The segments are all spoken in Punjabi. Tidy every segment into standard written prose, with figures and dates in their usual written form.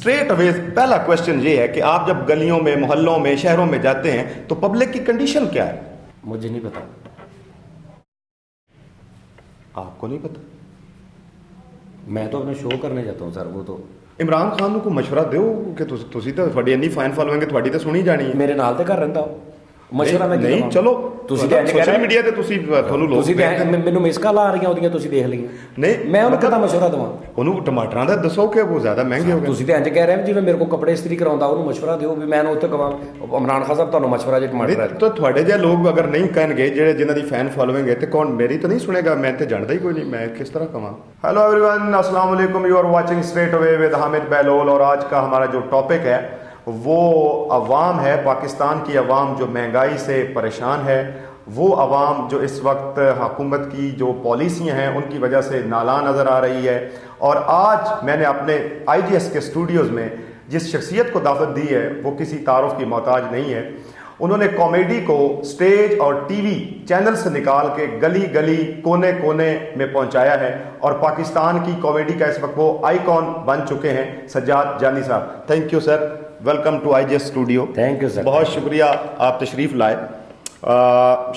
स्ट्रेट अवे पहला क्वेश्चन ये है कि आप जब गलियों में, मोहल्लों में, शहरों में जाते हैं तो पब्लिक की कंडीशन क्या है? मुझे नहीं पता। आपको नहीं पता? मैं तो अपने शो करने जाता हूँ सर। वो तो ਇਮਰਾਨ ਖਾਨ ਨੂੰ ਕੋਈ ਮਸ਼ਵਰਾ ਦਿਓ ਕਿ ਤੁਸੀਂ ਤਾਂ ਤੁਹਾਡੀ ਇੰਨੀ ਫਾਈਨ ਫਾਲੋਇੰਗ ਹੈ, ਤੁਹਾਡੀ ਤਾਂ ਸੁਣੀ ਜਾਣੀ ਹੈ। ਮੇਰੇ ਨਾਲ ਤੇ ਘਰ ਰਹਿੰਦਾ ਉਹ। ਮਸ਼ਵਰਾ ਮੈਂ ਨਹੀਂ ਚਲੋ ਤੁਸੀਂ ਤਾਂ ਸੋਸ਼ਲ ਮੀਡੀਆ ਤੇ ਤੁਸੀਂ ਤੁਹਾਨੂੰ ਲੋਕ ਤੁਸੀਂ ਮੈਨੂੰ ਮਿਸ ਕਾਲ ਆ ਰਹੀਆਂ ਉਹਦੀਆਂ, ਤੁਸੀਂ ਦੇਖ ਲਈਆਂ। ਨਹੀਂ ਮੈਂ ਉਹਨੂੰ ਕਿਹਦਾ ਮਸ਼ਵਰਾ ਦਵਾਂ? ਉਹਨੂੰ ਟਮਾਟਰਾਂ ਦਾ ਦੱਸੋ ਕਿ ਉਹ ਜ਼ਿਆਦਾ ਮਹਿੰਗੇ ਹੋ ਗਏ। ਤੁਸੀਂ ਤਾਂ ਇੰਜ ਕਹਿ ਰਹੇ ਜਿਵੇਂ ਮੇਰੇ ਕੋਲ ਕੱਪੜੇ ਇਸਤਰੀ ਕਰਾਉਂਦਾ, ਉਹਨੂੰ ਮਸ਼ਵਰਾ ਦਿਓ ਵੀ ਮੈਂ ਉੱਥੇ ਕਵਾਂ ਇਮਰਾਨ ਖਾਨ ਸਾਹਿਬ ਤੁਹਾਨੂੰ ਮਸ਼ਵਰਾ ਜੇ ਟਮਾਟਰ ਹੈ ਤਾਂ ਤੁਹਾਡੇ ਜਿਹੇ ਲੋਕ ਅਗਰ ਨਹੀਂ ਕਹਿਣਗੇ, ਜਿਹੜੇ ਜਿਨ੍ਹਾਂ ਦੀ ਫੈਨ ਫਾਲੋਇੰਗ ਹੈ, ਤੇ ਕੌਣ ਮੇਰੀ ਤਾਂ ਨਹੀਂ ਸੁਣੇਗਾ? ਮੈਂ ਤੇ ਜਾਣਦਾ ਹੀ ਕੋਈ ਨਹੀਂ, मैं किस तरह कमां। हेलो एवरीवन, अस्सलाम वालेकुम। You are watching straight away with Hamid Behlol. और आज का हमारा जो टॉपिक है वो अवाम है, पाकिस्तान की अवाम जो महंगाई से परेशान है, वो अवाम जो इस वक्त हुकूमत की जो पॉलिसियाँ हैं उनकी वजह से नाला नज़र आ रही है। और आज मैंने अपने IGS के स्टूडियोज़ में जिस शख्सियत को दावत दी है वो किसी तारुफ की मोहताज नहीं है। उन्होंने कॉमेडी को स्टेज और टीवी चैनल से निकाल के गली गली, कोने कोने में पहुंचाया है। और पाकिस्तान की कॉमेडी का इस वक्त वो आइकॉन बन चुके हैं, सज्जाद जानी साहब। Thank you sir, welcome to IGS studio. Thank you sir, बहुत शुक्रिया आप तशरीफ़ लाए।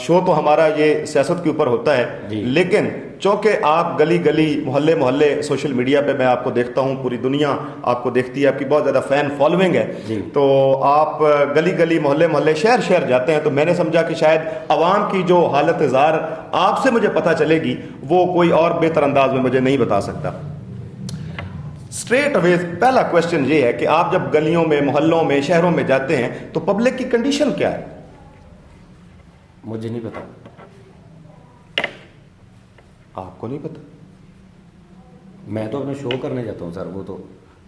शो तो हमारा ये सियासत के ऊपर होता है, लेकिन चूँकि आप गली गली, मोहल्ले मोहल्ले, सोशल मीडिया पे मैं आपको देखता हूँ, पूरी दुनिया आपको देखती है, आपकी बहुत ज़्यादा फ़ैन फॉलोइंग है, तो आप गली गली, मोहल्ले मोहल्ले, शहर शहर जाते हैं, तो मैंने समझा कि शायद आवाम की जो हालत ज़ार आपसे मुझे पता चलेगी वो कोई और बेहतर अंदाज में मुझे नहीं बता सकता। स्ट्रेट अवे पहला क्वेश्चन ये है कि आप जब गलियों में, मोहल्लों में, शहरों में जाते हैं तो पब्लिक की कंडीशन क्या है? मुझे नहीं पता। आपको नहीं पता? मैं तो अपने शो करने जाता हूँ सर। वो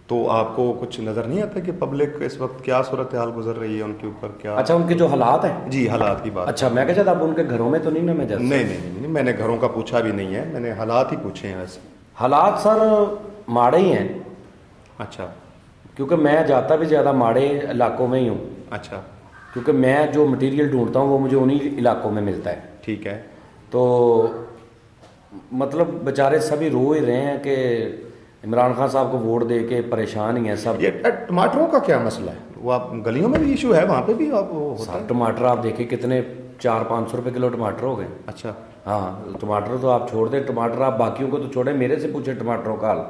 तो आपको कुछ नजर नहीं आता कि पब्लिक इस वक्त क्या सूरत हाल गुजर रही है, उनके ऊपर क्या? अच्छा, उनके जो हालात हैं? जी, हालात की बात। अच्छा, मैं कह आप उनके घरों में तो नहीं ना मैं जाता? नहीं, मैंने घरों का पूछा भी नहीं है, मैंने हालात ही पूछे हैं। वैसे हालात सर माड़े ही हैं। अच्छा, क्योंकि मैं जाता भी ज़्यादा माड़े इलाकों में ही हूँ। अच्छा, क्योंकि मैं जो मटेरियल ढूंढता हूँ वो मुझे उन्हीं इलाकों में मिलता है। ठीक है। तो मतलब बेचारे सभी रो ही रहे हैं कि इमरान खान साहब को वोट दे के परेशान ही हैं सब। ये टमाटरों का क्या मसला है? वो आप गलियों में भी इशू है, वहाँ पे भी आप होता है? टमाटर आप देखिए कितने 400-500 रुपये किलो टमाटर हो गए। अच्छा, हाँ, टमाटर तो आप छोड़ दें, टमाटर आप बाकियों को तो छोड़ें, मेरे से पूछे टमाटरों का हाल।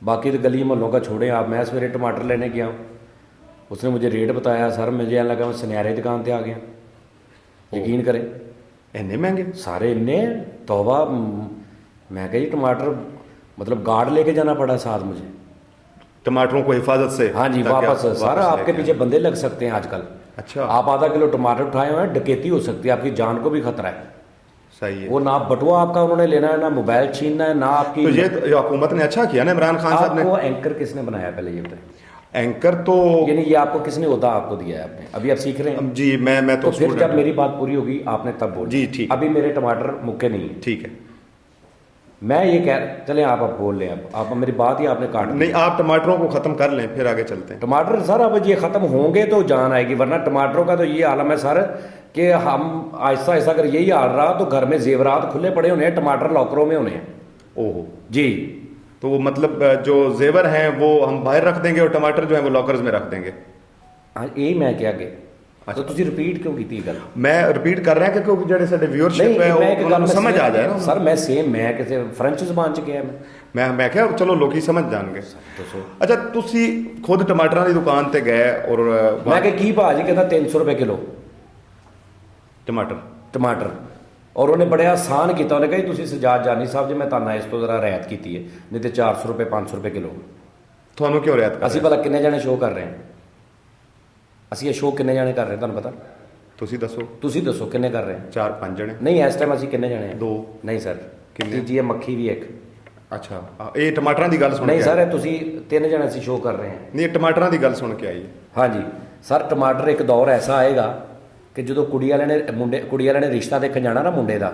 बाकी तो गली मोहल्लों का छोड़ें आप। मैं सवेरे टमाटर लेने गया, उसने मुझे रेट बताया सर, मुझे ऐसा लगा मैं सुनहरे दुकान पे आ गया। यकीन करें, इतने महंगे सारे इन्ने तौबा। मैं कही टमाटर मतलब गार्ड लेके जाना पड़ा साथ मुझे, टमाटरों को हिफाजत से। हाँ जी, वापस सर आपके पीछे बंदे लग सकते हैं आजकल। अच्छा, आप आधा किलो टमाटर उठाए हुए हैं, डकैती हो सकती है, आपकी जान को भी खतरा है। सही है। वो ना बटुआ आपका उन्होंने लेना है, ना मोबाइल छीनना है, ना आपकी। तो ये हुकूमत ने अच्छा किया ना, इमरान खान साहब ने। आपको एंकर किसने बनाया पहले ये बताएं? एंकर तो यानी ये आपको किसने होता आपको दिया है? आपने अभी आप सीख रहे हैं जी। मैं तो फिर जब मेरी बात पूरी होगी आपने तब बोल जी। ठीक, अभी मेरे टमाटर मुक्के नहीं है। ठीक है। मैं ये कह चले आप बोल लें, अब आप मेरी बात ही आपने काट नहीं, आप टमाटरों को खत्म कर लें फिर आगे चलते हैं। टमाटर सर अब ये खत्म होंगे तो जान आएगी, वरना टमाटरों का तो ये आलम है सर कि हम आहिस्ता आहिस्ता अगर यही हाल रहा तो घर में जेवरात खुले पड़े होने हैं, टमाटर लॉकरों में होने हैं। ओहो जी, तो वो मतलब जो जेवर हैं वो हम बाहर रख देंगे और टमाटर जो है वो लॉकर्स में रख देंगे। हाँ, यही मैं क्या गया। तो ਤੁਸੀਂ ਰਿਪੀਟ ਕਿਉਂ ਕੀਤੀ ਗੱਲ? ਮੈਂ ਰਿਪੀਟ ਕਰ ਰਿਹਾ ਕਿਉਂਕਿ ਜਿਹੜੇ ਸਾਡੇ ਵਿਊਅਰਸ਼ਿਪ ਹੈ ਉਹਨਾਂ ਨੂੰ ਸਮਝ ਆ ਜਾਏ ਨਾ ਸਰ। ਮੈਂ ਸੇਮ ਮੈਂ ਕਿਸੇ ਫ੍ਰੈਂਚ ਜ਼ਬਾਨ ਚ ਗਿਆ ਮੈਂ ਕਿਹਾ ਚਲੋ ਲੋਕੀ ਸਮਝ ਜਾਣਗੇ। ਅੱਛਾ, ਤੁਸੀਂ ਖੁਦ ਟਮਾਟਰਾਂ ਦੀ ਦੁਕਾਨ ਤੇ ਗਏ ਔਰ ਮੈਂ ਕਿਹਾ ਕੀ ਭਾਅ ਜੀ? ਕਹਿੰਦਾ 300 ਰੁਪਏ ਕਿਲੋ ਟਮਾਟਰ। ਔਰ ਉਹਨੇ ਬੜੇ ਆਸਾਨ ਕੀਤਾ, ਉਹਨੇ ਕਹੀ ਤੁਸੀਂ ਸਜਾਦ ਜਾਨੀ ਸਾਹਿਬ ਜੀ ਮੈਂ ਤੁਹਾਨੂੰ ਇਸ ਤੋਂ ਜ਼ਰਾ ਰਿਆਇਤ ਕੀਤੀ ਹੈ, ਨਹੀਂ ਤੇ 400 ਰੁਪਏ 500 ਰੁਪਏ ਕਿਲੋ। ਤੁਹਾਨੂੰ ਕਿਉਂ ਰਿਆਇਤ ਕਰ? ਅਸੀਂ ਭਲਾ ਕਿੰਨੇ ਜਾਣੇ ਸ਼ੋਅ ਕਰ ਰਹੇ ਹਾਂ? ਅਸੀਂ ਇਹ ਸ਼ੋਅ ਕਿੰਨੇ ਜਾਣੇ ਕਰ ਰਹੇ ਤੁਹਾਨੂੰ ਪਤਾ? ਤੁਸੀਂ ਦੱਸੋ। ਤੁਸੀਂ ਦੱਸੋ ਕਿੰਨੇ ਕਰ ਰਹੇ? 4-5 ਜਣੇ। ਨਹੀਂ, ਇਸ ਟਾਈਮ ਅਸੀਂ ਕਿੰਨੇ ਜਾਣੇ ਹਾਂ? 2। ਨਹੀਂ ਸਰ, ਕਿੰਨੇ? ਜੀ ਇਹ ਮੱਖੀ ਵੀ ਇੱਕ। ਅੱਛਾ, ਇਹ ਟਮਾਟਰਾਂ ਦੀ ਗੱਲ ਸੁਣ ਕੇ ਨਹੀਂ ਸਰ, ਤੁਸੀਂ 3 ਜਣੇ ਅਸੀਂ ਸ਼ੋਅ ਕਰ ਰਹੇ ਹਾਂ। ਨਹੀਂ, ਇਹ ਟਮਾਟਰਾਂ ਦੀ ਗੱਲ ਸੁਣ ਕੇ ਆਈ। ਹਾਂਜੀ ਸਰ, ਟਮਾਟਰ ਇੱਕ ਦੌਰ ਐਸਾ ਆਏਗਾ ਕਿ ਜਦੋਂ ਕੁੜੀ ਵਾਲਿਆਂ ਨੇ ਰਿਸ਼ਤਾ ਦੇਖਣ ਜਾਣਾ ਨਾ ਮੁੰਡੇ ਦਾ,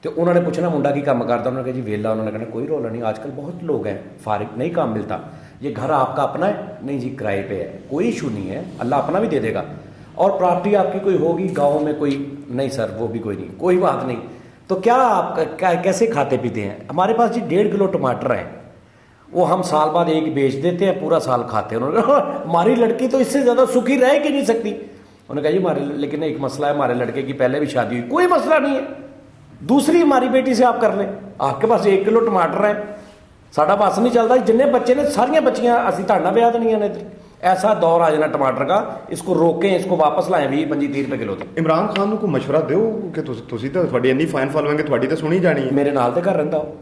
तो उन्होंने पूछना मुंडा की काम करता, उन्होंने कहा जी वेला, उन्होंने कहना कोई रोला नहीं, आजकल बहुत लोग हैं फारिग, नहीं काम मिलता, ये घर आपका अपना है? नहीं जी किराए पे है। कोई इशू नहीं है, अल्लाह अपना भी दे देगा। और प्रॉपर्टी आपकी कोई होगी गांव में कोई? नहीं सर वो भी कोई नहीं, कोई बात नहीं। तो क्या आप कैसे खाते पीते हैं? हमारे पास जी 1.5 किलो टमाटर हैं वो हम साल बाद एक बेच देते हैं, पूरा साल खाते हैं। उन्होंने कहा हमारी लड़की तो इससे ज़्यादा सुखी रह ही नहीं सकती। उन्होंने कहा जी हमारे, लेकिन एक मसला है, हमारे लड़के की पहले भी शादी हुई। कोई मसला नहीं है, दूसरी हमारी बेटी से आप कर लें। आपके पास 1 किलो टमाटर है, साडा बस नहीं चलता, जिन्ने बच्चे ने सारियां बच्चियां असी ਤੁਹਾਡਾ ਵਿਆਹ ਦੇਣੀਆਂ ਨੇ। ऐसा दौर आ जाना टमाटर का, इसको रोकें, इसको वापस लाएं 20-25-30 रुपए किलो ਤੇ। ਇਮਰਾਨ ਖਾਨ ਨੂੰ ਕੋਈ ਮਸ਼ਵਰਾ ਦਿਓ ਕਿ ਤੁਸੀਂ ਤਾਂ ਤੁਹਾਡੀ ਇੰਨੀ ਫਾਈਨ ਫਾਲੋਇੰਗ ਹੈ, ਤੁਹਾਡੀ ਤਾਂ ਸੁਣੀ ਜਾਣੀ ਹੈ। ਮੇਰੇ ਨਾਲ ਤੇ ਘਰ ਰਹਿੰਦਾ ਉਹ,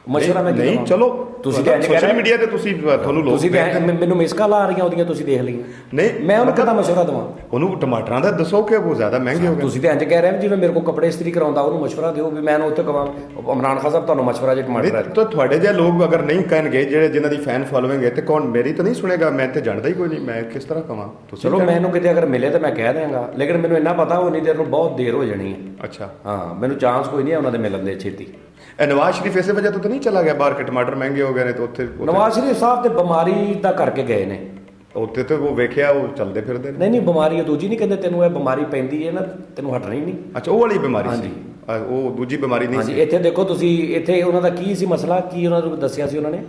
ਮਸ਼ਵਰਾ ਮੈਂ ਨਹੀਂ ਚਲੋ ਤੁਸੀਂ ਤਾਂ ਸੋਸ਼ਲ ਮੀਡੀਆ ਤੇ ਤੁਸੀਂ ਤੁਹਾਨੂੰ ਲੋਕ ਤੁਸੀਂ ਮੈਨੂੰ ਮਿਸ ਕਾਲ ਆ ਰਹੀਆਂ ਉਹਦੀਆਂ, ਤੁਸੀਂ ਦੇਖ ਲਈਆਂ। ਨਹੀਂ ਮੈਂ ਉਹਨੂੰ ਕਦਾ ਮਸ਼ਵਰਾ ਦਵਾਂ? ਉਹਨੂੰ ਟਮਾਟਰਾਂ ਦਾ ਦੱਸੋ ਕਿ ਉਹ ਜ਼ਿਆਦਾ ਮਹਿੰਗੇ ਹੋ ਗਏ। ਤੁਸੀਂ ਤਾਂ ਇੰਜ ਕਹਿ ਰਹੇ ਹੋ ਜਿਵੇਂ ਮੇਰੇ ਕੋਲ ਕੱਪੜੇ ਇਸਤਰੀ ਕਰਾਉਂਦਾ, ਉਹਨੂੰ ਮਸ਼ਵਰਾ ਦਿਓ ਵੀ ਮੈਂ ਉਹਨੂੰ ਉੱਥੇ ਕਹਾਂ ਇਮਰਾਨ ਖਾਨ ਸਾਹਿਬ ਤੁਹਾਨੂੰ ਮਸ਼ਵਰਾ ਜੇ ਟਮਾਟਰ ਹੈ। ਤਾਂ ਤੁਹਾਡੇ ਜਿਹੇ ਲੋਕ ਅਗਰ ਨਹੀਂ ਕਹਿਣਗੇ, ਜਿਹੜੇ ਜਿਨ੍ਹਾਂ ਦੀ ਫੈਨ ਫਾਲੋਇੰਗ ਹੈ, ਤੇ ਕੌਣ ਮੇਰੀ ਤਾਂ ਨਹੀਂ ਸੁਣੇਗਾ। ਮੈਂ ਤੇ ਜਾਣਦਾ ਹੀ ਕੋਈ ਨਹੀਂ, ਮੈਂ ਕਿਸ ਤਰ੍ਹਾਂ ਕਹਾਂ? ਤੁਸੀਂ ਚਲੋ ਮੈਨੂੰ ਕਿਤੇ ਅਗਰ ਮਿਲੇ ਤਾਂ ਮੈਂ ਕਹਿ ਦਿਆਂਗਾ, ਲੇਕਿਨ ਮੈਨੂੰ ਇੰਨਾ ਪਤਾ ਉਨੀ ਦੇਰ ਨੂੰ ਬਹੁਤ ਦੇਰ ਹੋ ਜਾਣੀ ਹੈ। ਅੱਛਾ ਹਾਂ, ਮੈਨੂੰ ਚਾਂਸ ਕੋਈ ਨਹੀਂ ਹੈ ਉਹਨਾਂ ਦੇ ਮਿਲਣ ਦੇ ਛੇਤੀ। ਇਹ ਨਵਾਜ਼ ਸ਼ਰੀਫ ਇਸੇ ਵਜ੍ਹਾ ਤੋਂ ਤਾਂ ਨਹੀਂ ਚਲਾ ਗਿਆ ਬਾਹਰ ਕਿ ਟਮਾਟਰ ਮਹਿੰਗੇ ਹੋ ਗਏ ਨੇ, ਤਾਂ ਉੱਥੇ ਨਵਾਜ਼ ਸ਼ਰੀਫ ਸਾਹਿਬ ਤੇ ਬਿਮਾਰੀ ਦਾ ਕਰਕੇ ਗਏ ਨੇ। ਉੱਥੇ ਤੇ ਉਹ ਵੇਖਿਆ ਉਹ ਚੱਲਦੇ ਫਿਰਦੇ ਨੇ। ਨਹੀਂ ਬਿਮਾਰੀ ਹੈ ਦੂਜੀ, ਨਹੀਂ ਕਹਿੰਦੇ ਤੈਨੂੰ ਇਹ ਬਿਮਾਰੀ ਪੈਂਦੀ ਹੈ ਨਾ, ਤੈਨੂੰ ਹਟਣੀ ਨਹੀਂ। ਅੱਛਾ ਉਹ ਵਾਲੀ ਬਿਮਾਰੀ ਹਾਂਜੀ। ਸੀ, ਉਹ ਦੂਜੀ ਬਿਮਾਰੀ ਨਹੀਂ ਹਾਂਜੀ, ਸੀ। ਇੱਥੇ ਦੇਖੋ ਤੁਸੀਂ, ਇੱਥੇ ਉਹਨਾਂ ਦਾ ਕੀ ਸੀ ਮਸਲਾ, ਕੀ ਉਹਨਾਂ ਨੂੰ ਦੱਸਿਆ ਸੀ ਉਹਨਾਂ ਨੇ?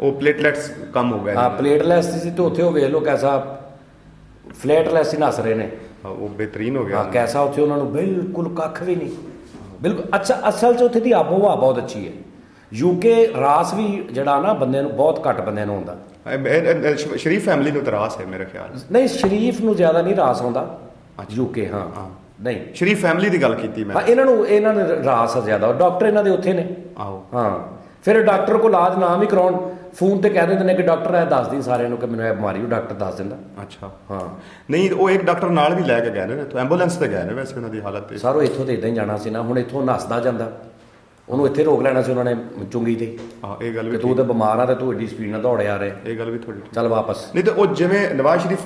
ਉਹ ਪਲੇਟਲੈਟਸ ਕਮ ਹੋ ਗਏ। ਹਾਂ ਪਲੇਟਲੈਸ ਸੀ, ਤੇ ਉੱਥੇ ਉਹ ਵੇਖ ਲਓ ਕੈਸਾ ਫਲੈਟਲੈਸ ਹੀ ਨੱਸ ਰਹੇ ਨੇ। ਉਹ ਬਿਹਤਰੀਨ ਹੋ ਗਿਆ। ਹਾਂ ਕੈਸਾ ਉੱਥੇ ਉਹਨਾਂ ਨੂੰ ਬਿਲਕੁਲ ਕੱਖ ਵੀ ਨਹੀਂ, ਬਿਲਕੁਲ। ਅੱਛਾ ਅਸਲ 'ਚ ਉੱਥੇ ਦੀ ਆਬੋ ਹਵਾ ਬਹੁਤ ਅੱਛੀ ਹੈ। ਯੂਕੇ ਰਾਸ ਵੀ ਜਿਹੜਾ ਨਾ ਬੰਦੇ ਨੂੰ ਬਹੁਤ ਘੱਟ ਬੰਦਿਆਂ ਨੂੰ ਆਉਂਦਾ। ਸ਼ਰੀਫ ਫੈਮਿਲੀ ਨੂੰ ਤਾਂ ਰਾਸ ਹੈ ਮੇਰੇ ਖਿਆਲ। ਨਹੀਂ ਸ਼ਰੀਫ ਨੂੰ ਜ਼ਿਆਦਾ ਨਹੀਂ ਰਾਸ ਆਉਂਦਾ ਯੂਕੇ। ਹਾਂ ਨਹੀਂ ਸ਼ਰੀਫ ਫੈਮਿਲੀ ਦੀ ਗੱਲ ਕੀਤੀ ਮੈਂ। ਹਾਂ ਇਹਨਾਂ ਨੂੰ ਰਾਸ ਜ਼ਿਆਦਾ। ਡਾਕਟਰ ਇਹਨਾਂ ਦੇ ਉੱਥੇ ਨੇ। ਆਹੋ ਹਾਂ ਫਿਰ ਡਾਕਟਰ ਕੋਲ ਇਲਾਜ ਨਾ ਵੀ ਕਰਾਉਣ, ਫੋਨ ਤੇ ਕਹਿ ਦਿੰਦੇ ਨੇ ਕਿ ਡਾਕਟਰ ਇਹ ਦੱਸ ਦੀ ਸਾਰਿਆਂ ਨੂੰ ਕਿ ਮੈਨੂੰ ਇਹ ਬਿਮਾਰੀ, ਉਹ ਡਾਕਟਰ ਦੱਸ ਦਿੰਦਾ। ਅੱਛਾ ਹਾਂ ਨਹੀਂ ਉਹ ਇੱਕ ਡਾਕਟਰ ਨਾਲ ਵੀ ਲੈ ਕੇ ਗਏ ਨੇ, ਤਾਂ ਐਂਬੂਲੈਂਸ ਤੇ ਗਏ ਨੇ ਵੈਸੇ ਉਹਨਾਂ ਦੀ ਹਾਲਤ ਤੇ। ਸਾਰੋ ਇੱਥੋਂ ਤੇ ਇਦਾਂ ਹੀ ਜਾਣਾ ਸੀ ਨਾ, ਹੁਣ ਇੱਥੋਂ ਨੱਸਦਾ ਜਾਂਦਾ, ਉਹਨੂੰ ਇੱਥੇ ਰੋਕ ਲੈਣਾ ਸੀ ਉਹਨਾਂ ਨੇ ਚੁੰਗੀ ਤੇ। ਹਾਂ ਇਹ ਗੱਲ ਕਿ ਵੀ ਤੂੰ ਤਾਂ ਬਿਮਾਰ ਆ ਤੇ ਤੂੰ ਏਡੀ ਸਪੀਡ ਨਾਲ ਦੌੜਿਆ ਆ ਰਿਹਾ, ਇਹ ਗੱਲ ਵੀ ਥੋੜੀ ਚੱਲ ਵਾਪਸ। ਨਹੀਂ ਤੇ ਉਹ ਜਿਵੇਂ ਨਵਾਜ਼ ਸ਼ਰੀਫ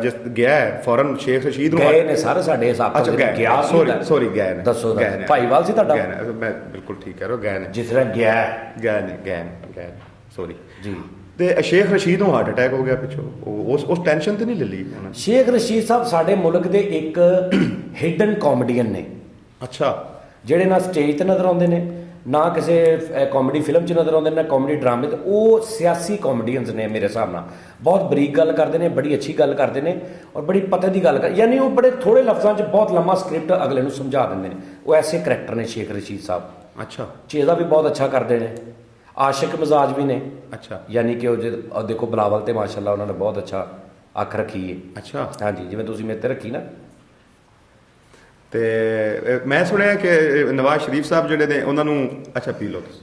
ਜਿਸ ਗਿਆ ਫੌਰਨ ਸ਼ੇਖ ਰਸ਼ੀਦ ਨੂੰ ਗਏ ਨੇ ਸਾਰੇ ਸਾਡੇ ਹਿਸਾਬ ਅੱਛਾ ਤੋਂ ਗਿਆ। ਸੌਰੀ ਗਏ ਨੇ। ਦੱਸੋ ਗਏ ਨੇ। ਭਾਈਵਾਲ ਸੀ ਤੁਹਾਡਾ? ਗਏ ਨੇ, ਮੈਂ ਬਿਲਕੁਲ ਠੀਕ ਕਹਿ ਰਿਹਾ, ਗਏ ਨੇ। ਜਿਸ ਤਰ੍ਹਾਂ ਗਿਆ ਗਏ ਨੇ ਸੌਰੀ ਜੀ। ਤੇ ਸ਼ੇਖ ਰਸ਼ੀਦ ਨੂੰ ਹਾਰਟ ਅਟੈਕ ਹੋ ਗਿਆ ਪਿੱਛੋਂ, ਉਸ ਟੈਨਸ਼ਨ ਤੇ ਨਹੀਂ ਲੈ ਲਈ ਉਹਨਾਂ ਨੇ। ਸ਼ੇਖ ਰਸ਼ੀਦ ਸਾਹਿਬ ਸਾਡੇ ਮੁਲਕ ਦੇ ਇੱਕ ਹਿਡਨ ਕਾਮੇਡੀਅਨ ਨੇ। ਅੱਛਾ ਜਿਹੜੇ ਨਾ ਸਟੇਜ ਤੇ ਨਜ਼ਰ ਆਉਂਦੇ ਨੇ, ਨਾ ਕਿਸੇ ਕਾਮੇਡੀ ਫਿਲਮ 'ਚ ਨਜ਼ਰ ਆਉਂਦੇ ਨੇ, ਨਾ ਕਾਮੇਡੀ ਡਰਾਮੇ 'ਤੇ। ਉਹ ਸਿਆਸੀ ਕਾਮੇਡੀਅਨਸ ਨੇ ਮੇਰੇ ਹਿਸਾਬ ਨਾਲ। ਬਹੁਤ ਬਰੀਕ ਗੱਲ ਕਰਦੇ ਨੇ, ਬੜੀ ਅੱਛੀ ਗੱਲ ਕਰਦੇ ਨੇ, ਔਰ ਬੜੀ ਪਤੇ ਦੀ ਗੱਲ ਯਾਨੀ ਉਹ ਬੜੇ ਥੋੜੇ ਲਫ਼ਜ਼ਾਂ 'ਚ ਬਹੁਤ ਲੰਮਾ ਸਕ੍ਰਿਪਟ ਅਗਲੇ ਨੂੰ ਸਮਝਾ ਦਿੰਦੇ ਨੇ। ਉਹ ਐਸੇ ਕਰੈਕਟਰ ਨੇ ਸ਼ੇਖ ਰਸ਼ੀਦ ਸਾਹਿਬ। ਅੱਛਾ ਚੇਜ਼ਾ ਵੀ ਬਹੁਤ ਅੱਛਾ ਕਰਦੇ ਨੇ, ਆਸ਼ਿਕ ਮਿਜ਼ਾਜ ਵੀ ਨੇ। ਅੱਛਾ ਯਾਨੀ ਕਿ ਉਹ ਦੇਖੋ ਬਲਾਵਲ ਤੇ ਮਾਸ਼ਾਅੱਲਾ ਉਹਨਾਂ ਨੇ ਬਹੁਤ ਅੱਛਾ ਅੱਖ ਰੱਖੀ ਹੈ। ਅੱਛਾ ਹਾਂਜੀ ਜਿਵੇਂ ਤੁਸੀਂ ਮੇਰੇ ਤੇ ਰੱਖੀ ਨਾ। ਤੇ ਮੈਂ ਸੁਣਿਆ ਕਿ ਨਵਾਜ਼ ਸ਼ਰੀਫ ਸਾਹਿਬ ਜਿਹੜੇ ਨੇ ਉਹਨਾਂ ਨੂੰ, ਅੱਛਾ ਪੀ ਲਓ ਤੁਸੀਂ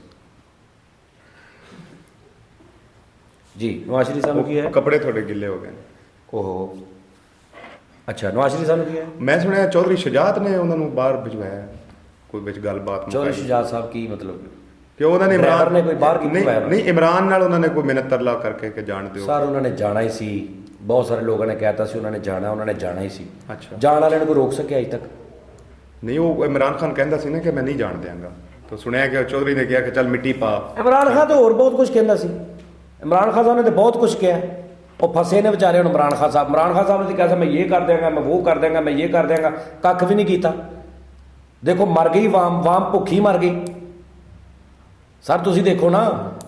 ਜੀ। ਨਵਾਜ਼ ਸ਼ਰੀਫ ਸਾਹਿਬ ਨੂੰ ਕੀ ਹੈ? ਕੱਪੜੇ ਤੁਹਾਡੇ ਗਿੱਲੇ ਹੋ ਗਏ ਨੇ। ਓਹੋ ਅੱਛਾ, ਨਵਾਜ਼ ਸ਼ਰੀਫ ਸਾਹਿਬ ਨੂੰ ਕੀ ਹੈ? ਮੈਂ ਸੁਣਿਆ ਚੌਧਰੀ ਸ਼ੁਜਾਤ ਨੇ ਉਹਨਾਂ ਨੂੰ ਬਾਹਰ ਭਿਜਵਾਇਆ, ਕੋਈ ਵਿੱਚ ਗੱਲਬਾਤ ਚੌਧਰੀ ਸ਼ੁਜਾਤ ਸਾਹਿਬ ਕੀ ਮਤਲਬ? ਕਿ ਉਹਨਾਂ ਨੇ ਡਰਾਈਵਰ ਨੇ ਕੋਈ ਬਾਹਰ ਨਹੀਂ ਨਹੀਂ ਇਮਰਾਨ ਨਾਲ ਉਹਨਾਂ ਨੇ ਕੋਈ ਮਿਹਨਤ ਤਰਲਾ ਕਰਕੇ ਕਿ ਜਾਣ ਦਿਓ। ਸਰ ਉਹਨਾਂ ਨੇ ਜਾਣਾ ਹੀ ਸੀ, ਬਹੁਤ ਸਾਰੇ ਲੋਕਾਂ ਨੇ ਕਹਿਤਾ ਸੀ ਉਹਨਾਂ ਨੇ ਜਾਣਾ ਹੀ ਸੀ। ਅੱਛਾ ਜਾਣ ਵਾਲਿਆਂ ਨੂੰ ਕੋਈ ਰੋਕ ਸਕਿਆ ਅਜੇ ਤੱਕ? ਨਹੀਂ ਉਹ ਇਮਰਾਨ ਖਾਨ ਕਹਿੰਦਾ ਸੀ ਨਾ ਕਿ ਮੈਂ ਨਹੀਂ ਜਾਣ ਦਿਆਂਗਾ, ਤਾਂ ਸੁਣਿਆ ਕਿ ਚੌਧਰੀ ਨੇ ਕਿਹਾ ਕਿ ਚੱਲ ਮਿੱਟੀ ਪਾ। ਇਮਰਾਨ ਖਾਨ ਤਾਂ ਹੋਰ ਬਹੁਤ ਕੁਝ ਕਹਿੰਦਾ ਸੀ। ਇਮਰਾਨ ਖਾਨ ਸਾਹਿਬ ਨੇ ਤਾਂ ਬਹੁਤ ਕੁਝ ਕਿਹਾ, ਉਹ ਫਸੇ ਨੇ ਵਿਚਾਰੇ। ਹੁਣ ਇਮਰਾਨ ਖਾਨ ਸਾਹਿਬ ਨੇ ਕਿਹਾ ਸੀ ਮੈਂ ਇਹ ਕਰ ਦਿਆਂਗਾ, ਮੈਂ ਉਹ ਕਰ ਦਿਆਂਗਾ, ਮੈਂ ਇਹ ਕਰ ਦਿਆਂਗਾ, ਕੱਖ ਵੀ ਨਹੀਂ ਕੀਤਾ। ਦੇਖੋ ਮਰ ਗਈ ਵਾਮ ਭੁੱਖੀ ਮਰ ਗਈ। ਸਰ ਤੁਸੀਂ ਦੇਖੋ ਨਾ,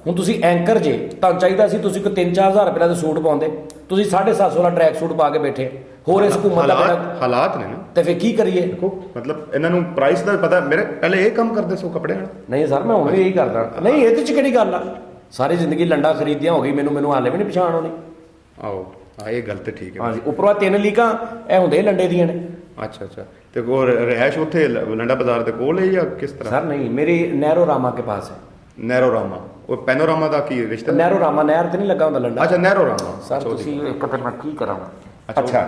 ਹੁਣ ਤੁਸੀਂ ਐਂਕਰ ਜੇ, ਤੁਹਾਨੂੰ ਚਾਹੀਦਾ ਸੀ ਤੁਸੀਂ ਕੋਈ 3-4 ਹਜ਼ਾਰ ਰੁਪਏ ਦਾ ਸੂਟ ਪਾਉਂਦੇ, ਤੁਸੀਂ 750 ਵਾਲਾ ਟਰੈਕ ਸੂਟ ਪਾ ਕੇ ਬੈਠੇ। ਹੋਰ ਇਸ ਹਕੂਮਤ ਦਾ ਹਾਲਾਤ ਨੇ ਨਾ, ਤੇ ਫਿਰ ਕੀ ਕਰੀਏ? ਦੇਖੋ ਮਤਲਬ ਇਹਨਾਂ ਨੂੰ ਪ੍ਰਾਈਸ ਦਾ ਪਤਾ। ਮੇਰੇ ਪਹਿਲੇ ਇਹ ਕੰਮ ਕਰਦੇ ਸੋ ਕੱਪੜਿਆਂ ਨਾਲ। ਨਹੀਂ ਸਰ ਮੈਂ ਹੁਣ ਵੀ ਇਹੀ ਕਰਦਾ। ਨਹੀਂ ਇਹਦੇ 'ਚ ਕਿਹੜੀ ਗੱਲ ਆ? ਸਾਰੀ ਜ਼ਿੰਦਗੀ ਲੰਡਾ ਖਰੀਦਿਆ ਹੋ ਗਈ, ਮੈਨੂੰ ਹਾਲੇ ਵੀ ਨਹੀਂ ਪਛਾਣ ਆਉਣੀ। ਆਓ ਇਹ ਗੱਲ ਤੇ ਠੀਕ ਹੈ। ਹਾਂਜੀ ਉੱਪਰੋਂ 3 ਲੀਕਾਂ ਇਹ ਹੁੰਦੇ ਲੰਡੇ ਦੀਆਂ ਨੇ। ਅੱਛਾ ਤੇ ਉਹ ਰਹਿائش ਉੱਥੇ ਲੰਡਾ ਬਾਜ਼ਾਰ ਦੇ ਕੋਲ ਹੈ ਜਾਂ ਕਿਸ ਤਰ੍ਹਾਂ? ਸਰ ਨਹੀਂ, ਮੇਰੀ ਨਹਿਰੋ ਰਾਮਾ ਕੇ ਪਾਸ ਹੈ। ਨਹਿਰੋ ਰਾਮਾ, ਉਹ ਪੈਨੋਰਾਮਾ ਦਾ ਕੀ ਰਿਸ਼ਤਾ? ਨਹਿਰੋ ਰਾਮਾ ਨਹਿਰ ਤੇ ਨਹੀਂ ਲੱਗਾ ਹੁੰਦਾ ਲੰਡਾ। ਅੱਛਾ ਨਹਿਰੋ ਰਾਮਾ। ਸਰ ਤੁਸੀਂ ਇੱਕ ਫਿਰ ਮੈਂ ਕੀ ਕਰਾਂ? ਅੱਛਾ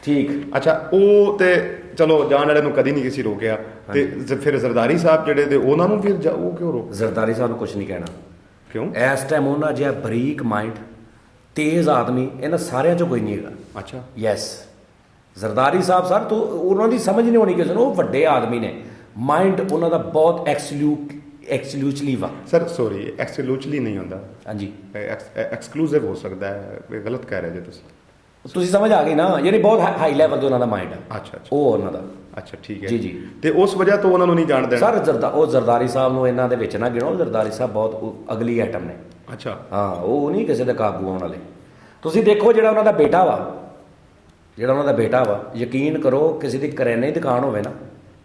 ਠੀਕ। ਅੱਛਾ ਉਹ ਤੇ ਚਲੋ ਜਾਣ ਵਾਲੇ ਨੂੰ ਕਦੀ ਨਹੀਂ ਕਿਸੇ ਰੋਕਿਆ, ਤੇ ਫਿਰ ਜ਼ਰਦਾਰੀ ਸਾਹਿਬ ਜਿਹੜੇ ਤੇ ਉਹਨਾਂ ਨੂੰ ਫਿਰ ਉਹ ਕਿਉਂ ਰੋਕ? ਜ਼ਰਦਾਰੀ ਸਾਹਿਬ ਨੂੰ ਕੁਝ ਨਹੀਂ ਕਹਿਣਾ। ਕਿਉਂ? ਇਸ ਟਾਈਮ ਉਹਨਾਂ ਜਿਹਾ ਬਰੀਕ ਮਾਈਂਡ, ਤੇਜ਼ ਆਦਮੀ ਇਹਨਾਂ ਸਾਰਿਆਂ 'ਚੋਂ ਕੋਈ ਨਹੀਂ ਹੈਗਾ। ਅੱਛਾ ਯੈਸ ਜ਼ਰਦਾਰੀ ਸਾਹਿਬ ਸਰ ਤੋਂ ਉਹਨਾਂ ਦੀ ਸਮਝ ਨਹੀਂ ਹੋਣੀ ਕਿਸੇ ਨੂੰ। ਉਹ ਵੱਡੇ ਆਦਮੀ ਨੇ, ਮਾਈਂਡ ਉਹਨਾਂ ਦਾ ਬਹੁਤ ਐਕਸਕਲੂਸਿਵਲੀ ਵਾ। ਸਰ ਸੌਰੀ ਐਕਸਕਲੂਸਿਵਲੀ ਨਹੀਂ ਹੁੰਦਾ। ਹਾਂਜੀ ਐਕਸਕਲੂਸਿਵ ਹੋ ਸਕਦਾ ਹੈ, ਇਹ ਗਲਤ ਕਹਿ ਰਹੇ ਜੇ ਤੁਸੀਂ ਸਮਝ ਆ ਗਈ ਨਾ, ਯਾਨੀ ਬਹੁਤ ਹਾਈ ਲੈਵਲ ਤੇ ਉਹਨਾਂ ਦਾ ਮਾਈਂਡ ਹੈ। ਅੱਛਾ ਉਹ ਉਹਨਾਂ ਦਾ। ਅੱਛਾ ਠੀਕ ਹੈ ਜੀ ਤੇ ਉਸ ਵਜ੍ਹਾ ਤੋਂ ਉਹਨਾਂ ਨੂੰ ਨਹੀਂ ਜਾਣਦੇ ਸਰ। ਉਹ ਜ਼ਰਦਾਰੀ ਸਾਹਿਬ ਨੂੰ ਇਹਨਾਂ ਦੇ ਵਿੱਚ ਨਾ ਗਿਣੋ। ਜ਼ਰਦਾਰੀ ਸਾਹਿਬ ਬਹੁਤ ਅਗਲੀ ਆਈਟਮ ਨੇ। ਅੱਛਾ। ਹਾਂ, ਉਹ ਨਹੀਂ ਕਿਸੇ ਦੇ ਕਾਬੂ ਆਉਣ ਵਾਲੇ। ਤੁਸੀਂ ਦੇਖੋ ਜਿਹੜਾ ਉਹਨਾਂ ਦਾ ਬੇਟਾ ਵਾ, ਯਕੀਨ ਕਰੋ ਕਿਸੇ ਦੀ ਕਰਿਆਨੇ ਦੀ ਦੁਕਾਨ ਹੋਵੇ ਨਾ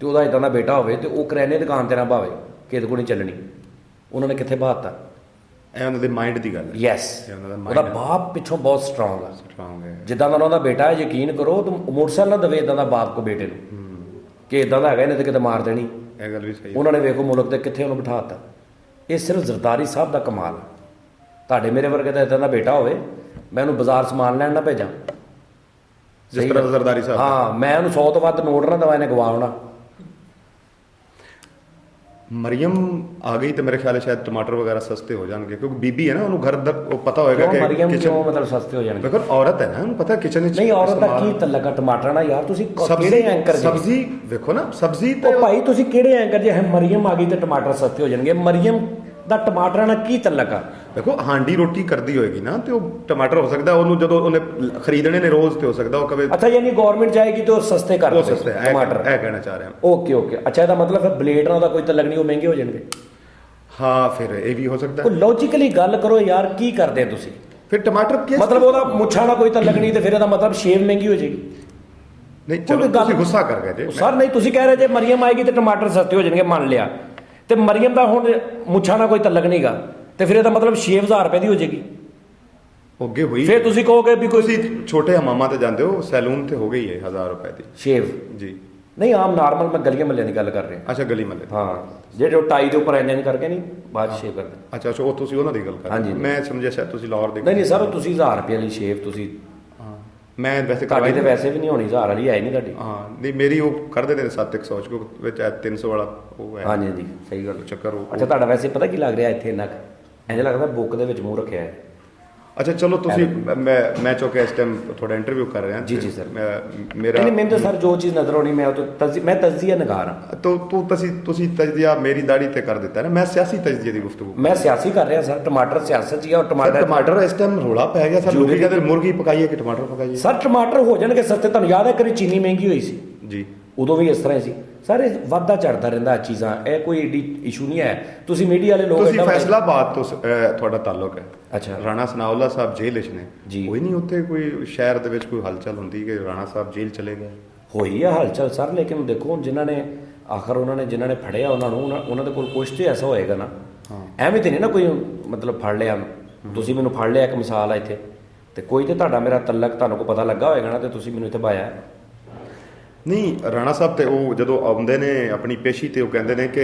ਤੇ ਉਹਦਾ ਇਦਾਂ ਦਾ ਬੇਟਾ ਹੋਵੇ ਤੇ ਉਹ ਕਰਿਆਨੇ ਦੀ ਦੁਕਾਨ ਤੇ ਨਾ ਭਾਵੇ ਕਿ ਇਹਦੇ ਕੋਲ ਨਹੀਂ ਚੱਲਣੀ, ਉਹਨਾਂ ਨੇ ਕਿੱਥੇ ਬਹਾਤਾ। ਇਹ ਉਹਨਾਂ ਦੇ ਮਾਈਂਡ ਦੀ ਗੱਲ ਹੈ। ਯੈਸ, ਇਹ ਉਹਨਾਂ ਦਾ ਉਹਦਾ mind ਬਾਪ ਪਿੱਛੋਂ ਬਹੁਤ ਸਟਰੋਂਗ ਆ। ਸਟਰੋਂਗ ਹੈ। ਜਿੱਦਾਂ ਦਾ ਉਹਨਾਂ ਦਾ ਬੇਟਾ ਹੈ, ਯਕੀਨ ਕਰੋ ਤੇ ਮੋਟਰਸਾਈਕਲ ਨਾ ਦੇਵੇ ਇਦਾਂ ਦਾ ਬਾਪ ਕੋ ਬੇਟੇ ਨੂੰ ਕਿ ਇਦਾਂ ਦਾ ਹੈਗਾ, ਇਹਨੇ ਤੇ ਕਿਤੇ ਮਾਰ ਦੇਣੀ। ਇਹ ਗੱਲ ਵੀ ਸਹੀ ਹੈ। ਉਹਨਾਂ ਨੇ ਵੇਖੋ ਮੁਲਕ ਤੇ ਕਿੱਥੇ ਉਹਨੂੰ ਬਿਠਾ ਦਿੱਤਾ। ਇਹ ਸਿਰਫ ਜ਼ਰਦਾਰੀ ਸਾਹਿਬ ਦਾ ਕਮਾਲ ਆ। ਤੁਹਾਡੇ ਮੇਰੇ ਵਰਗੇ ਦਾ ਇਦਾਂ ਦਾ ਬੇਟਾ ਹੋਵੇ, ਮੈਂ ਉਹਨੂੰ ਬਾਜ਼ਾਰ ਸਮਾਨ ਲੈਣ ਨਾ ਭੇਜਾਂ। ਜਿਸ ਤਰ੍ਹਾਂ ਜ਼ਰਦਾਰੀ ਸਾਹਿਬ। ਹਾਂ, ਮੈਂ ਉਹਨੂੰ 100 ਤੋਂ ਵੱਧ ਨੋਟ ਨਾ ਦਵਾ, ਇਹਨੇ ਗਵਾਉਣਾ। ਮਰੀਮ ਆ ਗਈ ਤੇ ਮੇਰੇ ਖਿਆਲ ਹੈ ਸ਼ਾਇਦ ਟਮਾਟਰ ਵਗੈਰਾ ਸਸਤੇ ਹੋ ਜਾਣਗੇ, ਕਿਉਂਕਿ ਬੀਬੀ ਹੈ ਨਾ, ਉਹਨੂੰ ਘਰ ਦਾ ਉਹ ਪਤਾ ਹੋਏਗਾ ਕਿ ਮਰੀਮ kitchen- ਕਿਉਂ ਮਤਲਬ ਸਸਤੇ ਹੋ ਜਾਣਗੇ। ਦੇਖੋ ਔਰਤ ਹੈ ਨਾ, ਉਹਨੂੰ ਪਤਾ ਕਿਚਨ ਵਿੱਚ ਨਹੀਂ, ਔਰਤ ਦਾ ਕੀ ਤਲਕ ਆ ਟਮਾਟਰਾਂ ਨਾਲ ਯਾਰ। ਤੁਸੀਂ ਕਿਹੜੇ ਐਂਕਰ ਜੀ? ਸਬਜ਼ੀ ਵੇਖੋ ਨਾ, ਸਬਜ਼ੀ ਤੇ ਉਹ ਭਾਈ ਤੁਸੀਂ ਕਿਹੜੇ ਐਂਕਰ ਜੇ ਮਰੀਮ ਆ ਗਈ ਤੇ ਟਮਾਟਰ ਸਸਤੇ ਹੋ ਜਾਣਗੇ? ਮਰੀਮ ਦਾ ਟਮਾਟਰਾਂ ਨਾਲ ਕੀ ਤਲਕ ਆ? ਦੇਖੋ ਹਾਂਡੀ ਰੋਟੀ ਕਰਦੀ ਹੋਏਗੀ ਨਾ, ਤੇ ਉਹ ਟਮਾਟਰ ਹੋ ਸਕਦਾ ਉਹਨੂੰ ਜਦੋਂ ਉਹਨੇ ਖਰੀਦਣੇ ਨੇ ਰੋਜ਼, ਤੇ ਹੋ ਸਕਦਾ ਉਹ ਕਵੇ ਅੱਛਾ, ਯਾਨੀ ਗਵਰਨਮੈਂਟ ਚਾਹੇਗੀ ਤੇ ਉਹ ਸਸਤੇ ਕਰ ਉਹ ਦੇਵੇ ਸਸਤੇ ਟਮਾਟਰ। ਇਹ ਕਹਿਣਾ ਚਾਹ ਰਿਹਾ। ਓਕੇ। ਅੱਛਾ, ਇਹਦਾ ਮਤਲਬ ਫਿਰ ਬਲੇਡ ਨਾਲ ਦਾ ਕੋਈ ਤਲਕ ਨਹੀਂ, ਉਹ ਮਹਿੰਗੇ ਹੋ ਜਾਣਗੇ। ਹਾਂ, ਫਿਰ ਇਹ ਵੀ ਹੋ ਸਕਦਾ। ਉਹ ਲੌਜੀਕਲੀ ਗੱਲ ਕਰੋ ਯਾਰ, ਕੀ ਕਰਦੇ ਆ ਤੁਸੀਂ? ਫਿਰ ਟਮਾਟਰ ਕਿਸ ਮਤਲਬ ਉਹਦਾ ਮੁੱਛਾਂ ਨਾਲ ਕੋਈ ਤਲਕ ਨਹੀਂ ਤੇ ਫਿਰ ਇਹਦਾ ਮਤਲਬ ਸ਼ੇਵ ਮਹਿੰਗੀ ਹੋ ਜਾਏਗੀ। ਨਹੀਂ, ਚਲੋ ਤੁਸੀਂ ਗੁੱਸਾ ਕਰ ਗਏ ਜੇ। ਸਰ ਨਹੀਂ, ਤੁਸੀਂ ਕਹਿ ਰਹੇ ਜੇ ਮਰੀਮ ਆਏਗੀ ਤੇ ਟਮਾਟਰ ਸਸਤੇ ਹੋ ਜਾਣਗੇ, ਮੰਨ ਲਿਆ, ਤੇ ਮਰੀਮ ਦਾ ਹੁਣ ਮੁੱਛਾਂ ਨਾਲ ਕੋਈ ਤਲਕ ਨਹੀਂਗਾ ਤੇ ਫਿਰ ਇਹਦਾ ਮਤਲਬ ਸ਼ੇਵ 1000 ਰੁਪਏ ਦੀ ਹੋ ਜਾਏਗੀ। ਉਹ ਅੱਗੇ ਹੋਈ। ਫਿਰ ਤੁਸੀਂ ਕਹੋਗੇ ਵੀ ਕੋਈ ਤੁਸੀਂ ਛੋਟੇ ਹਮਾਮਾਂ ਤੇ ਜਾਂਦੇ ਹੋ, ਸੈਲੂਨ ਤੇ ਹੋ ਗਈ ਹੈ 1000 ਰੁਪਏ ਦੀ ਸ਼ੇਵ। ਜੀ। ਨਹੀਂ, ਆਮ ਨਾਰਮਲ ਮੈਂ ਗਲੀਆਂ ਮੱਲੇ ਦੀ ਗੱਲ ਕਰ ਰਿਹਾ। ਅੱਛਾ, ਗਲੀ ਮੱਲੇ। ਹਾਂ, ਜਿਹੜੇ ਉਹ ਟਾਈ ਦੇ ਉੱਪਰ ਇੰਜ ਕਰਕੇ ਨਹੀਂ ਬਾਅਦ ਸ਼ੇਵ ਕਰਦੇ। ਅੱਛਾ, ਉਹ ਤੁਸੀਂ ਉਹਨਾਂ ਦੀ ਗੱਲ ਕਰ ਰਹੇ ਹਾਂਜੀ। ਹੋ। ਮੈਂ ਸਮਝਿਆ ਸ਼ਾਇਦ ਤੁਸੀਂ ਲਾਹੌਰ ਦੇ। ਨਹੀਂ ਸਰ, ਤੁਸੀਂ 1000 ਰੁਪਏ ਵਾਲੀ ਸ਼ੇਵ ਤੁਸੀਂ, ਹਾਂ, ਮੈਂ ਵੈਸੇ ਤੁਹਾਡੀ ਤੇ ਵੈਸੇ ਵੀ ਨਹੀਂ ਹੋਣੀ 1000 ਵਾਲੀ, ਹੈ ਨਹੀਂ ਤੁਹਾਡੀ। ਹਾਂ, ਨਹੀਂ ਮੇਰੀ ਉਹ ਕਰਦੇ ਨੇ 7-100 ਚ, ਕਿਉਂਕਿ ਵਿੱਚ 300 ਵਾਲਾ ਉਹ ਹੈ। ਹਾਂਜੀ ਜੀ, ਸਹੀ ਗੱਲ। ਚੱਕਰ ਉਹ। ਅੱਛਾ, ਤੁਹਾਡਾ ਵੈਸੇ ਪਤਾ ਕੀ ਲੱਗ ਰਿਹਾ ਇੱਥੇ ਇੰਨਾ ਇੰਜ ਲੱਗਦਾ ਬੁੱਕ ਦੇ ਵਿੱਚ ਮੂੰਹ ਰੱਖਿਆ ਹੈ। ਅੱਛਾ, ਚਲੋ ਤੁਸੀਂ ਮੈਂ ਚੁੱਕਿਆ ਇਸ ਟਾਈਮ ਤੁਹਾਡਾ ਇੰਟਰਵਿਊ ਕਰ ਰਿਹਾ। ਜੀ ਸਰ। ਮੇਰਾ ਨਹੀਂ, ਮੈਨੂੰ ਤਾਂ ਸਰ ਜੋ ਚੀਜ਼ ਨਜ਼ਰ ਆਉਣੀ ਮੈਂ ਮੈਂ ਤਜਜ਼ੀਆ ਨਗਾਰ ਹਾਂ। ਤੁਸੀਂ ਤਜਜ਼ੀਆ ਮੇਰੀ ਦਾੜੀ ਤੇ ਕਰ ਦਿੱਤਾ ਨਾ। ਮੈਂ ਸਿਆਸੀ ਤਜਜ਼ੀਏ ਦੀ ਗੁਫ਼ਤਗੂ। ਮੈਂ ਸਿਆਸੀ ਕਰ ਰਿਹਾ ਸਰ। ਟਮਾਟਰ ਸਿਆਸਤ ਹੀ ਆ। ਔਰ ਟਮਾਟਰ ਇਸ ਟਾਈਮ ਰੋਲਾ ਪੈ ਗਿਆ ਸਰ, ਲੋਕੀ ਕਹਿੰਦੇ ਮੁਰਗੀ ਪਕਾਈਏ ਕਿ ਟਮਾਟਰ ਪਕਾਈਏ। ਸਰ ਟਮਾਟਰ ਹੋ ਜਾਣਗੇ ਸਸਤੇ। ਤੁਹਾਨੂੰ ਯਾਦ ਹੈ ਕਰੀ ਚੀਨੀ ਮਹਿੰਗੀ ਹੋਈ ਸੀ ਜੀ, ਉਦੋਂ ਵੀ ਇਸ ਤਰ੍ਹਾਂ ਹੀ ਸੀ ਸਰ। ਇਹ ਵਾਧਾ ਚੜਦਾ ਰਹਿੰਦਾ ਚੀਜ਼ਾਂ, ਇਹ ਕੋਈ ਏਡੀ ਇਸ਼ੂ ਨਹੀਂ ਹੈ। ਤੁਸੀਂ ਮੀਡੀਆ ਵਾਲੇ ਲੋਕ ਤੁਸੀਂ ਫੈਸਲਾਬਾਦ ਤੋਂ ਤੁਹਾਡਾ ਤਾਲੁਕ ਹੈ। ਅੱਛਾ। ਰਾਣਾ ਸਨਾਉਲਾ ਸਾਹਿਬ ਜੇਲ੍ਹ ਵਿੱਚ ਨੇ ਜੀ। ਕੋਈ ਨਹੀਂ ਉੱਥੇ ਕੋਈ ਸ਼ਹਿਰ ਦੇ ਵਿੱਚ ਕੋਈ ਹਲਚਲ ਹੁੰਦੀ ਕਿ ਰਾਣਾ ਸਾਹਿਬ ਜੇਲ੍ਹ ਚਲੇ ਗਏ? ਹੋਈ ਆ ਹਲਚਲ ਸਰ, ਲੇਕਿਨ ਦੇਖੋ ਹੁਣ ਜਿਨ੍ਹਾਂ ਨੇ ਜਿਨ੍ਹਾਂ ਨੇ ਫੜਿਆ ਉਹਨਾਂ ਦੇ ਕੋਲ ਕੁਛ ਤੇ ਐਸਾ ਹੋਏਗਾ ਨਾ। ਐਵੇਂ ਤੇ ਨਹੀਂ ਨਾ ਕੋਈ ਮਤਲਬ ਫੜ ਲਿਆ, ਤੁਸੀਂ ਮੈਨੂੰ ਫੜ ਲਿਆ, ਇੱਕ ਮਿਸਾਲ ਆ ਇੱਥੇ, ਤੇ ਕੋਈ ਤੇ ਤੁਹਾਡਾ ਮੇਰਾ ਤਲਕ ਤੁਹਾਨੂੰ ਕੋ ਪਤਾ ਲੱਗਾ ਹੋਏਗਾ ਨਾ, ਤੇ ਤੁਸੀਂ ਮੈਨੂੰ ਇੱਥੇ ਪਾਇਆ। ਨਹੀਂ, ਰਾਣਾ ਸਾਹਿਬ ਤੇ ਉਹ ਜਦੋਂ ਆਉਂਦੇ ਨੇ ਆਪਣੀ ਪੇਸ਼ੀ ਤੇ ਉਹ ਕਹਿੰਦੇ ਨੇ ਕਿ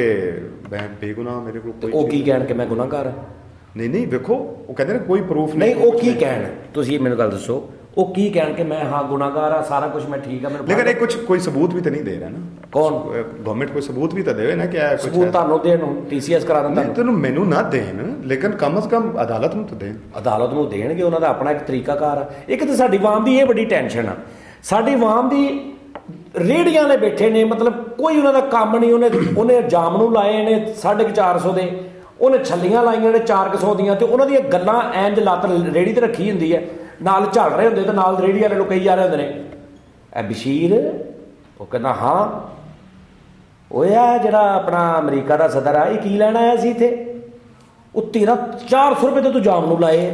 ਮੈਂ ਬੇਗੁਨਾਹ, ਮੇਰੇ ਕੋਲ ਕੋਈ ਉਹ ਕੀ ਕਹਿਣ ਕਿ ਮੈਂ ਗੁਨਾਹਗਾਰ ਹਾਂ? ਨਹੀਂ ਵੇਖੋ, ਉਹ ਕਹਿੰਦੇ ਨੇ ਕੋਈ ਪ੍ਰੂਫ ਨਹੀਂ, ਉਹ ਕੀ ਕਹਿਣ, ਤੁਸੀਂ ਮੈਨੂੰ ਗੱਲ ਦੱਸੋ, ਉਹ ਕੀ ਕਹਿਣ ਕਿ ਮੈਂ ਹਾਂ ਗੁਨਾਹਗਾਰ ਆ, ਸਾਰਾ ਕੁਝ ਮੈਂ ਠੀਕ ਆ, ਮੈਨੂੰ ਲੇਕਿਨ ਇਹ ਕੋਈ ਸਬੂਤ ਵੀ ਤਾਂ ਨਹੀਂ ਦੇ ਰਿਹਾ ਨਾ। ਕੌਣ? ਗਵਰਨਮੈਂਟ ਕੋਈ ਸਬੂਤ ਵੀ ਤਾਂ ਦੇਵੇ ਨਾ ਕਿ ਇਹ ਕੁਝ ਸਬੂਤ ਤੁਹਾਨੂੰ ਦੇਣ ਨੂੰ TCS ਕਰਾ ਦਿੰਦਾ। ਤੈਨੂੰ ਮੈਨੂੰ ਨਾ ਦੇਣ, ਲੇਕਿਨ ਕਮ ਸੇ ਕਮ ਅਦਾਲਤ ਨੂੰ ਤਾਂ ਦੇਣ। ਅਦਾਲਤ ਨੂੰ ਦੇਣਗੇ, ਉਹਨਾਂ ਦਾ ਆਪਣਾ ਇੱਕ ਤਰੀਕਾਕਾਰ ਆ। ਇੱਕ ਤਾਂ ਸਾਡੀ ਆਵਾਮ ਦੀ ਇਹ ਵੱਡੀ ਟੈਨਸ਼ਨ ਆ, ਸਾਡੀ ਆਵਾਮ ਦੀ ਰੇਹੜੀਆਂ ਵਾਲੇ ਬੈਠੇ ਨੇ, ਮਤਲਬ ਕੋਈ ਉਹਨਾਂ ਦਾ ਕੰਮ ਨਹੀਂ। ਉਹਨੇ ਜਾਮ ਨੂੰ ਲਾਏ ਨੇ 450 ਦੇ, ਉਹਨੇ ਛੱਲੀਆਂ ਲਾਈਆਂ ਨੇ 400 ਦੀਆਂ, ਤੇ ਉਹਨਾਂ ਦੀਆਂ ਗੱਲਾਂ ਐਂਜ ਲੱਤ ਰੇਹੜੀ ਤੇ ਰੱਖੀ ਹੁੰਦੀ ਹੈ, ਨਾਲ ਝੜ ਰਹੇ ਹੁੰਦੇ ਤੇ ਨਾਲ ਰੇਹੜੀ ਵਾਲੇ ਲੋਕ ਕਹੀ ਜਾ ਰਹੇ ਹੁੰਦੇ ਨੇ ਇਹ ਬਸ਼ੀਰ। ਉਹ ਕਹਿੰਦਾ ਹਾਂ, ਓਏ ਆ ਜਿਹੜਾ ਆਪਣਾ ਅਮਰੀਕਾ ਦਾ ਸਦਰ ਆ, ਇਹ ਕੀ ਲੈਣ ਆਇਆ ਸੀ ਇੱਥੇ? ਉਹ ਤੇਰਾ 400 ਰੁਪਏ ਤੇ ਤੂੰ ਜਾਮ ਨੂੰ ਲਾਏ।